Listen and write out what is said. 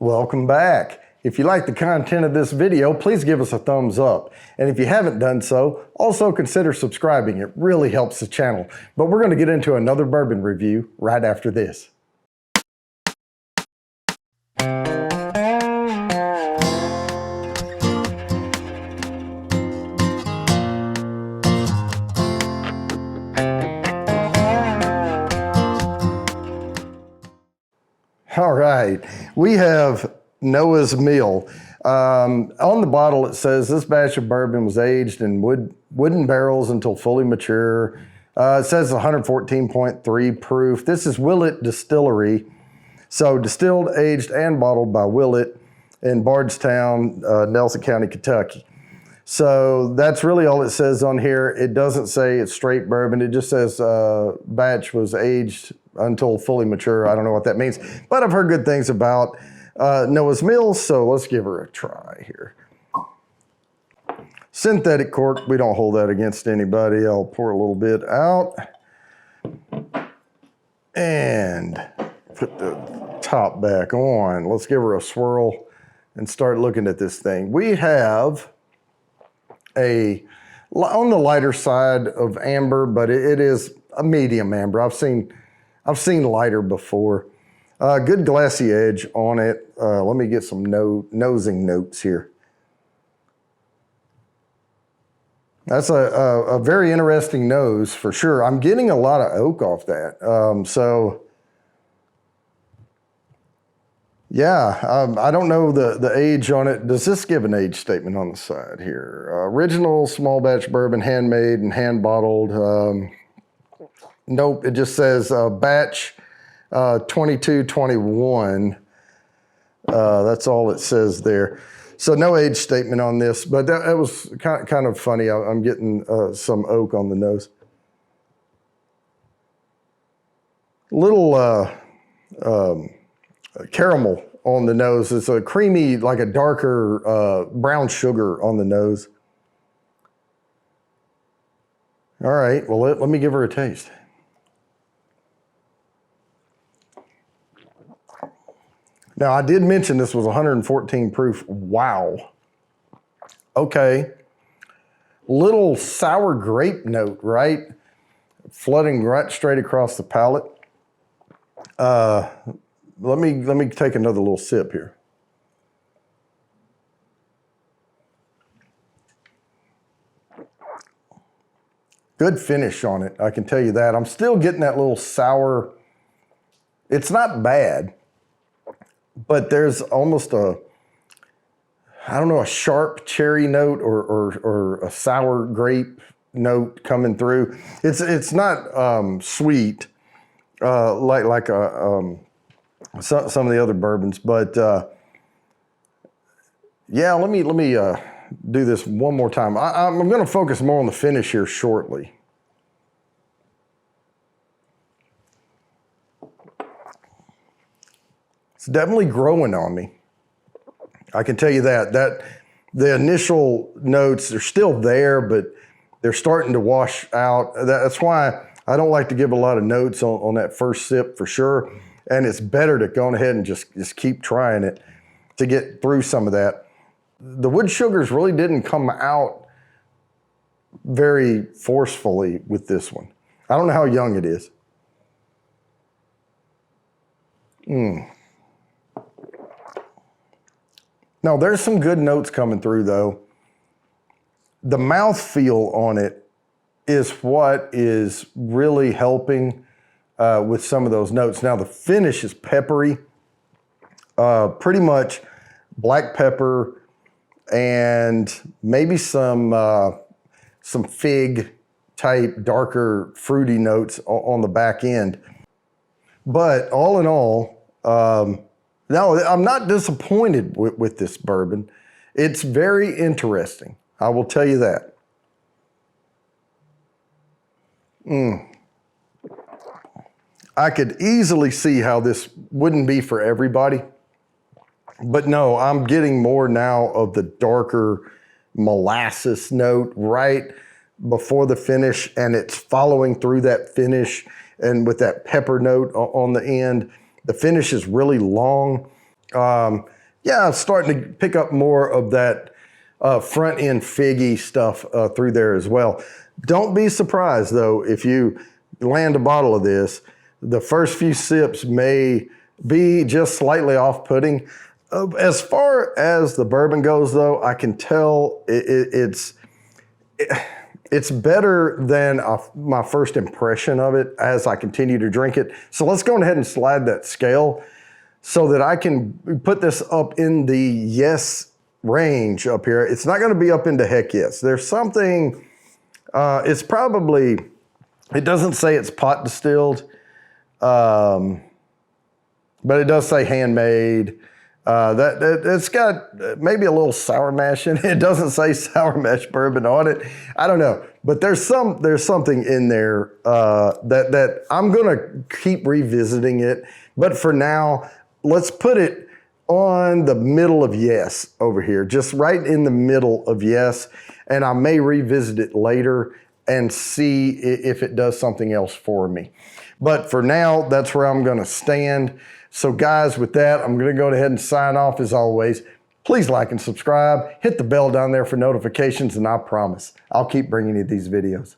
Welcome back. If you like the content of this video, please give us a thumbs up. And if you haven't done so, also consider subscribing. It really helps the channel. But we're going to get into another bourbon review right after this. All right, we have Noah's Mill. On the bottle it says this batch of bourbon was aged in wooden barrels until fully mature. It says 114.3 proof. This is Willett Distillery. So distilled, aged, and bottled by Willett in Bardstown, Nelson County, Kentucky. So that's really all it says on here. It doesn't say it's straight bourbon. It just says batch was aged until fully mature. I don't know what that means, but I've heard good things about Noah's Mill, so let's give her a try here. Synthetic cork, we don't hold that against anybody. I'll pour a little bit out and put the top back on. Let's give her a swirl and start looking at this thing. We have on the lighter side of amber, but it is a medium amber. I've seen lighter before. Good glassy edge on it. Let me get some nosing notes here. That's a very interesting nose for sure. I'm getting a lot of oak off that. So yeah, I don't know the age on it. Does this give an age statement on the side here? Original small batch bourbon, handmade and hand bottled. Nope, it just says batch 2221. That's all it says there. So no age statement on this, but that was kind of funny. I'm getting some oak on the nose. Little caramel on the nose. It's a creamy, like a darker brown sugar on the nose. All right, well, let me give her a taste. Now, I did mention this was 114 proof. Wow. Okay. Little sour grape note, right? Flooding right straight across the palate. Let me take another little sip here. Good finish on it, I can tell you that. I'm still getting that little sour. It's not bad, but there's almost a sharp cherry note or a sour grape note coming through. It's not sweet like some of the other bourbons, but yeah, let me do this one more time. I'm going to focus more on the finish here shortly. It's definitely growing on me. I can tell you that the initial notes are still there, but they're starting to wash out. That's why I don't like to give a lot of notes on that first sip for sure. And it's better to go ahead and just keep trying it to get through some of that. The wood sugars really didn't come out very forcefully with this one. I don't know how young it is. Now, there's some good notes coming through, though. The mouthfeel on it is what is really helping with some of those notes. Now, the finish is peppery, pretty much black pepper and maybe some fig type darker fruity notes on the back end. But all in all, no, I'm not disappointed with this bourbon. It's very interesting. I will tell you that. I could easily see how this wouldn't be for everybody. But no, I'm getting more now of the darker molasses note right before the finish, and it's following through that finish and with that pepper note on the end. The finish is really long. Yeah, I'm starting to pick up more of that front end figgy stuff through there as well. Don't be surprised though if you land a bottle of this. The first few sips may be just slightly off-putting. As far as the bourbon goes though, I can tell it's better than my first impression of it as I continue to drink it. So let's go ahead and slide that scale so that I can put this up in the yes range up here. It's not gonna be up into heck yes. There's something, it's probably, it doesn't say it's pot distilled, but it does say handmade. It's got maybe a little sour mash in it. It doesn't say sour mash bourbon on it. I don't know, but there's something in there that I'm gonna keep revisiting it. But for now, let's put it on the middle of yes over here, just right in the middle of yes. And I may revisit it later and see if it does something else for me. But for now, that's where I'm gonna stand. So guys, with that, I'm gonna go ahead and sign off as always. Please like and subscribe, hit the bell down there for notifications, and I promise I'll keep bringing you these videos.